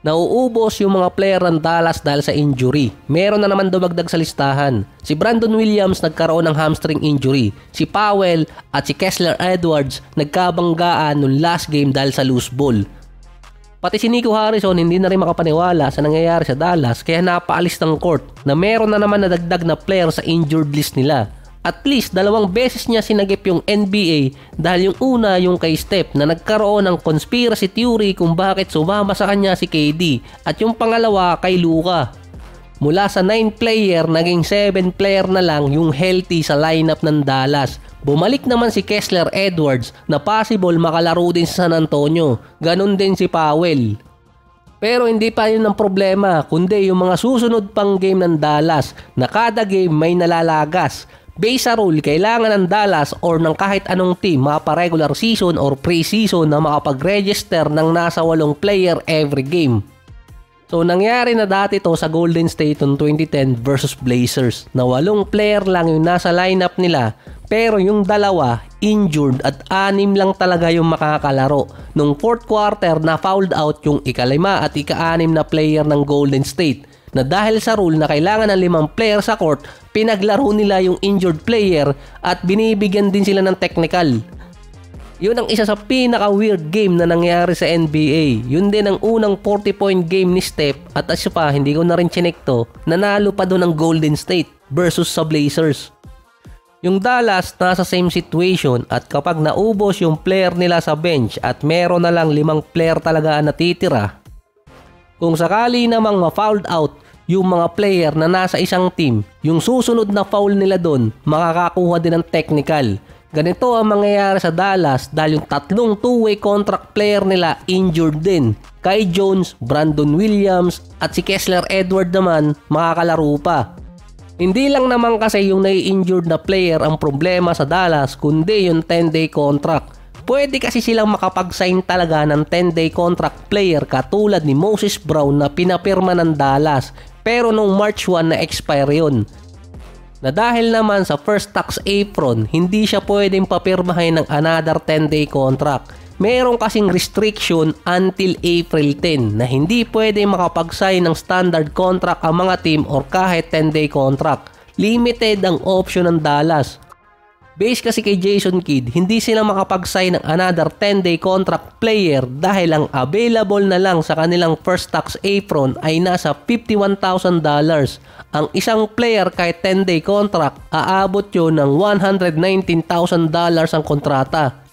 Nauubos yung mga player ng Dallas dahil sa injury. Meron na naman dumagdag sa listahan. Si Brandon Williams nagkaroon ng hamstring injury. Si Powell at si Kessler Edwards nagkabanggaan nung last game dahil sa loose ball. Pati si Nico Harrison hindi na rin makapaniwala sa nangyayari sa Dallas kaya napaalis ng court na meron na naman nadagdag na player sa injured list nila. At least 2 beses niya sinagip yung NBA dahil yung una yung kay Steph na nagkaroon ng conspiracy theory kung bakit sumama sa kanya si KD at yung pangalawa kay Luka. Mula sa 9 player naging 7 player na lang yung healthy sa lineup ng Dallas. Bumalik naman si Kessler Edwards na possible makalaro din sa San Antonio. Ganon din si Powell. Pero hindi pa yun ang problema kundi yung mga susunod pang game ng Dallas na kada game may nalalagas. Base sa rule, kailangan ng Dallas or ng kahit anong team mapa-regular season or pre-season na makapag-register ng nasa 8 player every game. So nangyari na dati to sa Golden State noong 2010 versus Blazers na 8 player lang yung nasa lineup nila pero yung 2 injured at 6 lang talaga yung makakalaro. Nung 4th quarter na fouled out yung ika-5 at ika-6 na player ng Golden State. Na dahil sa rule na kailangan ng 5 player sa court, pinaglaro nila yung injured player at binibigyan din sila ng technical. Yun ang isa sa pinaka-weird game na nangyari sa NBA. Yun din ang unang 40-point game ni Steph at as pa, hindi ko na rin chinek to, nanalo pa doon ng Golden State versus sa Blazers. Yung Dallas nasa same situation at kapag naubos yung player nila sa bench at meron na lang 5 player talaga ang natitira, kung sakali namang ma-fouled out yung mga player na nasa isang team, yung susunod na foul nila doon, makakakuha din ng technical. Ganito ang mangyayari sa Dallas dahil yung 3 two-way contract player nila injured din. Kai Jones, Brandon Williams at si Kessler Edwards naman makakalaro pa. Hindi lang naman kasi yung nai-injured na player ang problema sa Dallas kundi yung 10-day contract. Pwede kasi silang makapag-sign talaga ng 10-day contract player katulad ni Moses Brown na pinapirma ng Dallas pero nung March 1 na expire yun. Na dahil naman sa first tax apron, hindi siya pwedeng papirmahin ng another 10-day contract. Meron kasing restriction until April 10 na hindi pwedeng makapag-sign ng standard contract ang mga team or kahit 10-day contract. Limited ang option ng Dallas. Base kasi kay Jason Kidd, hindi sila makapag-sign ng another 10-day contract player dahil ang available na lang sa kanilang first tax apron ay nasa $51,000. Ang isang player kahit 10-day contract, aabot yun ng $119,000 ang kontrata.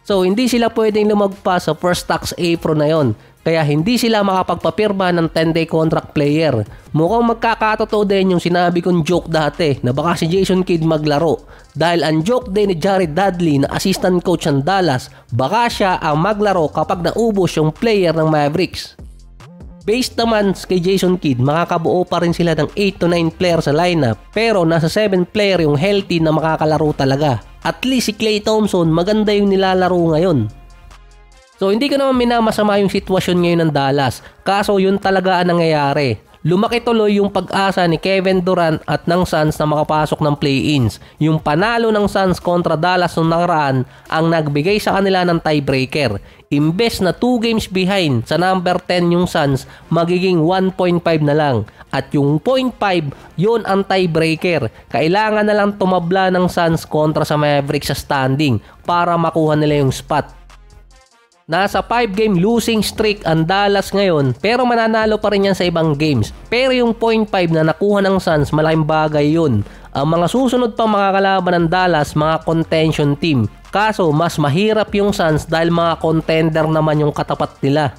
So hindi sila pwedeng lumagpas sa first tax apron na yon. Kaya hindi sila makapagpapirma ng 10-day contract player. Mukhang magkakatotoo din yung sinabi kong joke dati na baka si Jason Kidd maglaro. Dahil ang joke din ni Jared Dudley na assistant coach ng Dallas, baka siya ang maglaro kapag naubos yung player ng Mavericks. Based naman kay Jason Kidd, makakabuo pa rin sila ng 8 to 9 player sa lineup pero nasa 7 player yung healthy na makakalaro talaga. At least si Klay Thompson maganda yung nilalaro ngayon. So hindi ko naman minamasama yung sitwasyon ngayon ng Dallas, kaso yun talaga ang nangyayari. Lumaki tuloy yung pag-asa ni Kevin Durant at ng Suns na makapasok ng play-ins. Yung panalo ng Suns kontra Dallas nung nakaraan ang nagbigay sa kanila ng tiebreaker. Imbes na 2 games behind sa number 10 yung Suns, magiging 1.5 na lang. At yung 0.5, yun ang tiebreaker. Kailangan na lang tumabla ng Suns kontra sa Mavericks sa standing para makuha nila yung spot. Nasa 5-game losing streak ang Dallas ngayon pero mananalo pa rin yan sa ibang games. Pero yung 0.5 na nakuha ng Suns, malaking bagay yun. Ang mga susunod pa makakalaban ng Dallas, mga contention team. Kaso mas mahirap yung Suns dahil mga contender naman yung katapat nila.